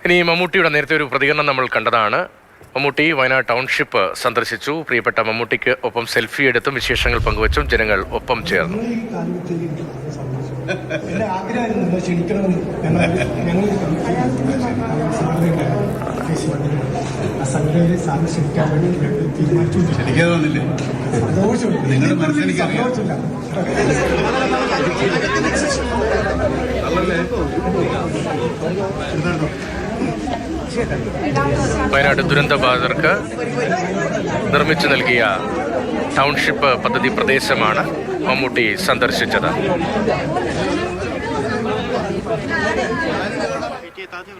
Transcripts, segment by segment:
ഇനി മമ്മൂട്ടിയുടെ നേരത്തെ ഒരു പ്രതികരണം നമ്മൾ കണ്ടതാണ്. മമ്മൂട്ടി വയനാട് ടൗൺഷിപ്പ് സന്ദർശിച്ചു. പ്രിയപ്പെട്ട മമ്മൂട്ടിക്ക് ഒപ്പം സെൽഫി എടുത്തും വിശേഷങ്ങൾ പങ്കുവച്ചും ജനങ്ങൾ ഒപ്പം ചേർന്നു. വയനാട് ദുരന്തബാധിതർക്ക് നിർമ്മിച്ചു നൽകിയ ടൗൺഷിപ്പ് പദ്ധതി പ്രദേശമാണ് മമ്മൂട്ടി സന്ദർശിച്ചത്.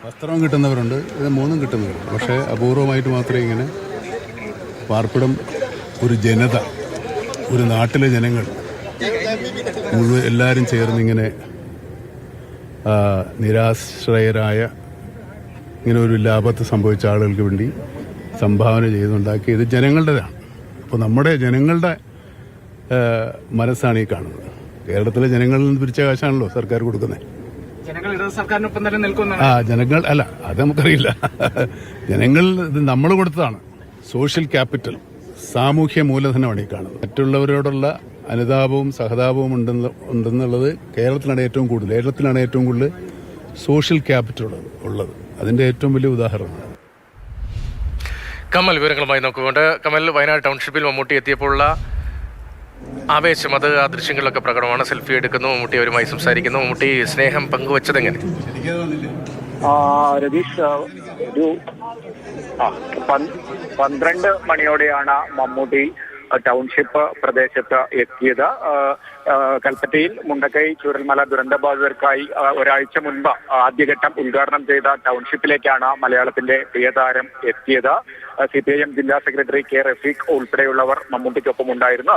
വസ്ത്രം കിട്ടുന്നവരുണ്ട്, ഇത് മൂന്നും കിട്ടുന്നവരുണ്ട്. പക്ഷേ അപൂർവമായിട്ട് മാത്രമേ ഇങ്ങനെ പാർപ്പിടം ഒരു ജനത, ഒരു നാട്ടിലെ ജനങ്ങൾ മുഴുവൻ എല്ലാവരും ചേർന്നിങ്ങനെ നിരാശ്രയരായ ഇങ്ങനെ ഒരു ലാഭത്ത് സംഭവിച്ച ആളുകൾക്ക് വേണ്ടി സംഭാവന ചെയ്തുണ്ടാക്കിയത് ജനങ്ങളുടേതാണ്. അപ്പോൾ നമ്മുടെ ജനങ്ങളുടെ മനസ്സാണ് ഈ കാണുന്നത്. കേരളത്തിലെ ജനങ്ങളിൽ നിന്ന് പിരിച്ച കാശാണല്ലോ സർക്കാർ കൊടുക്കുന്നത്. ജനങ്ങൾ അല്ല, അത് നമുക്കറിയില്ല. ജനങ്ങൾ ഇത് നമ്മൾ കൊടുത്തതാണ്. സോഷ്യൽ ക്യാപിറ്റൽ, സാമൂഹ്യ മൂലധനമാണ് ഈ കാണുന്നത്. മറ്റുള്ളവരോടുള്ള അനുതാപവും സഹതാപവും ഉണ്ടെന്നുള്ളത് കേരളത്തിലാണ് ഏറ്റവും കൂടുതൽ സോഷ്യൽ ക്യാപിറ്റൽ ഉള്ളത്. അതിന്റെ ഏറ്റവും വലിയ ഉദാഹരണമാണ്. കമൽ വിവരങ്ങളുമായി നോക്കുകൊണ്ട്. കമൽ, വയനാട് ടൗൺഷിപ്പിൽ മമ്മൂട്ടി എത്തിയപ്പോഴുള്ള ആവേശം, അത് ആ ദൃശ്യങ്ങളിലൊക്കെ പ്രകടമാണ്. സെൽഫി എടുക്കുന്നു, മമ്മൂട്ടി അവരുമായി സംസാരിക്കുന്നു. മമ്മൂട്ടി സ്നേഹം പങ്കുവച്ചതെങ്ങനെ? രതീഷ്, ഒരു 12 മണിയോടെയാണ് മമ്മൂട്ടി ടൗൺഷിപ്പ് പ്രദേശത്ത് എത്തിയത്. കൽപ്പറ്റയിൽ മുണ്ടക്കൈ ചൂരൽമല ദുരന്തബാധിതർക്കായി ഒരാഴ്ച മുൻപ് ആദ്യഘട്ടം ഉദ്ഘാടനം ചെയ്ത ടൗൺഷിപ്പിലേക്കാണ് മലയാളത്തിന്റെ പ്രിയതാരം എത്തിയത്. CPIM ജില്ലാ സെക്രട്ടറി കെ റഫീഖ് ഉൾപ്പെടെയുള്ളവർ മമ്മൂട്ടിക്കൊപ്പം ഉണ്ടായിരുന്നു.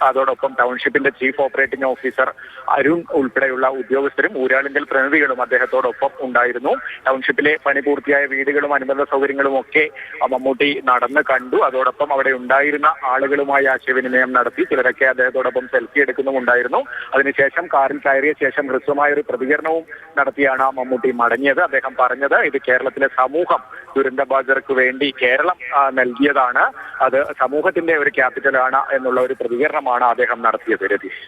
അതോടൊപ്പം ടൗൺഷിപ്പിന്റെ ചീഫ് ഓപ്പറേറ്റിംഗ് ഓഫീസർ അരുൺ ഉൾപ്പെടെയുള്ള ഉദ്യോഗസ്ഥരും ഊരാളുങ്കൽ പ്രതിനിധികളും അദ്ദേഹത്തോടൊപ്പം ഉണ്ടായിരുന്നു. ടൗൺഷിപ്പിലെ പണി പൂർത്തിയായ വീടുകളും അനുബന്ധ സൗകര്യങ്ങളും ഒക്കെ മമ്മൂട്ടി നടന്ന് കണ്ടു. അതോടൊപ്പം അവിടെ ഉണ്ടായിരുന്ന ആളുകളുമായി ആശയവിനിമയം നടത്തി. ചിലരൊക്കെ അദ്ദേഹത്തോടൊപ്പം സെൽഫി എടുക്കുന്നുമുണ്ടായിരുന്നു. അതിനുശേഷം കാറിൽ കയറിയ ശേഷം ഹ്രസ്വമായ ഒരു പ്രതികരണവും നടത്തിയാണ് മമ്മൂട്ടി മടങ്ങിയത്. അദ്ദേഹം പറഞ്ഞത്, ഇത് കേരളത്തിലെ സമൂഹം ദുരന്തബാധിതർക്ക് വേണ്ടി കേരളം നൽകിയതാണ്, അത് സമൂഹത്തിന്റെ ഒരു ക്യാപിറ്റലാണ് എന്നുള്ള ഒരു പ്രതികരണമാണ് അദ്ദേഹം നടത്തിയത്. രതീഷ്.